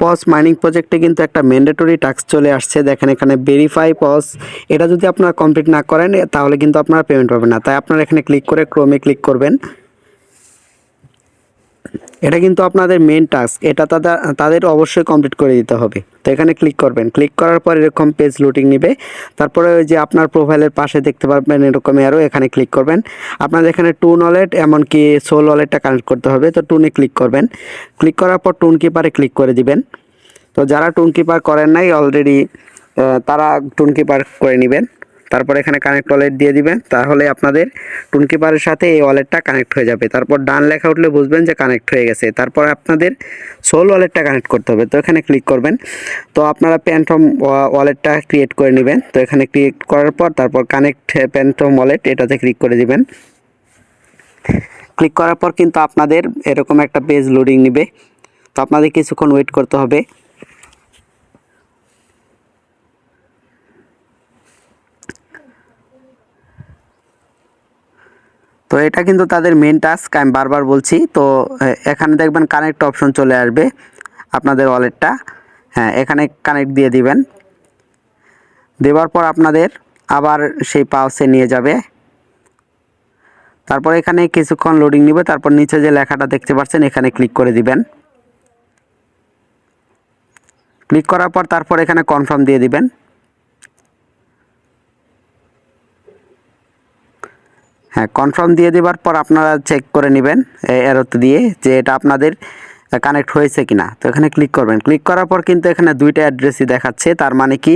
Pause mining প্রজেক্টে কিন্তু একটা ম্যান্ডেটরি টাস্ক চলে আসছে। দেখেন এখানে ভেরিফাই পজ, এটা যদি আপনারা কমপ্লিট না করেন তাহলে কিন্তু আপনারা পেমেন্ট পাবেন না। তাই আপনারা এখানে ক্লিক করে ক্রোমে ক্লিক করবেন। এটা কিন্তু আপনাদের মেন টাস্ক, এটা তাদের অবশ্যই কমপ্লিট করে দিতে হবে। তো এখানে ক্লিক করবেন, ক্লিক করার পর এরকম পেজ লুটিং নেবে। তারপরে ওই যে আপনার প্রোফাইলের পাশে দেখতে পারবেন এরকম আরও, এখানে ক্লিক করবেন। আপনাদের এখানে টুন ওয়ালেট এমনকি সোল ওয়ালেটটা কানেক্ট করতে হবে। তো টুনে ক্লিক করবেন, ক্লিক করার পর টুন কিপারে ক্লিক করে দিবেন। তো যারা টুন কিপার করেন নাই অলরেডি তারা টুন কিপার করে নেবেন। তারপর এখানে কানেক্ট ওয়ালেট দিয়ে দিবেন, তাহলে আপনাদের টুন কিপারের সাথে এই ওয়ালেটটা কানেক্ট হয়ে যাবে। তারপর ডান লেখা উঠলে বুঝবেন যে কানেক্ট হয়ে গেছে। তারপর আপনাদের সোল ওয়ালেটটা কানেক্ট করতে হবে। তো এখানে ক্লিক করবেন। তো আপনারা প্যান্টম ওয়ালেটটা ক্রিয়েট করে নেবেন। তো এখানে ক্রিয়েট করার পর তারপর কানেক্ট প্যান্টম ওয়ালেট এটাতে ক্লিক করে দিবেন। ক্লিক করার পর কিন্তু আপনাদের এরকম একটা পেজ লোডিং নেবে। তো আপনাদের কিছুক্ষণ ওয়েট করতে হবে। তো এটা কিন্তু তাদের মেন টাস্ক, আমি বারবার বলছি। তো এখানে দেখবেন কানেক্ট অপশন চলে আসবে আপনাদের ওয়ালেটটা। হ্যাঁ, এখানে কানেক্ট দিয়ে দিবেন। দেওয়ার পর আপনাদের আবার সেই পাউচে নিয়ে যাবে। তারপর এখানে কিছুক্ষণ লোডিং নেবে। তারপর নিচে যে লেখাটা দেখতে পাচ্ছেন এখানে ক্লিক করে দিবেন। ক্লিক করার পর তারপর এখানে কনফার্ম দিয়ে দিবেন। হ্যাঁ, কনফার্ম দিয়ে দেওয়ার পর আপনারা চেক করে নেবেন এরোতে দিয়ে যে এটা আপনাদের কানেক্ট হয়েছে কিনা। তো এখানে ক্লিক করবেন। ক্লিক করার পর কিন্তু এখানে দুইটা অ্যাড্রেসই দেখাচ্ছে, তার মানে কি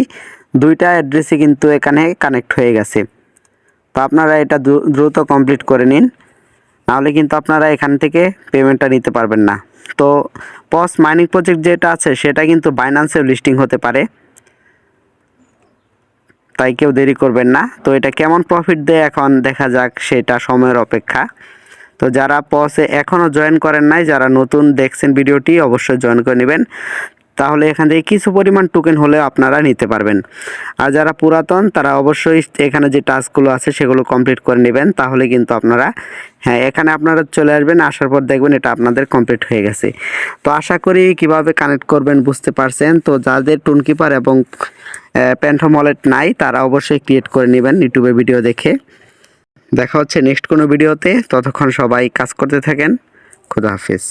দুইটা অ্যাড্রেসই কিন্তু এখানে কানেক্ট হয়ে গেছে। তো আপনারা এটা দ্রুত কমপ্লিট করে নিন, নাহলে কিন্তু আপনারা এখান থেকে পেমেন্টটা নিতে পারবেন না। তো পজ মাইনিং প্রজেক্ট যেটা আছে সেটা কিন্তু বাইন্যান্সেও লিস্টিং হতে পারে, তাই কেউ দেরি করবেন না। তো এটা কেমন প্রফিট দেয় এখন দেখা যাক, সেটা সময়ের অপেক্ষা। তো যারা পজে এখনও জয়েন করেন নাই, যারা নতুন দেখছেন ভিডিওটি অবশ্যই জয়েন করে নেবেন, তাহলে এখান থেকে কিছু পরিমাণ টোকেন হলেও আপনারা নিতে পারবেন। আর যারা পুরাতন তারা অবশ্যই এখানে যে টাস্কগুলো আছে সেগুলো কমপ্লিট করে নেবেন, তাহলে কিন্তু আপনারা এখানে আপনারা চলে আসবেন। আসার পর দেখবেন এটা আপনাদের কমপ্লিট হয়ে গেছে। তো আশা করি কিভাবে কানেক্ট করবেন বুঝতে পারছেন। তো যাদের টুন কিপার এবং প্যান্টম ওয়ালেট নাই তারা অবশ্যই ক্রিয়েট করে নেবেন ইউটিউবে ভিডিও দেখে। দেখা হচ্ছে নেক্সট কোনো ভিডিওতে, ততক্ষণ সবাই কাজ করতে থাকেন। খুদা হাফেজ।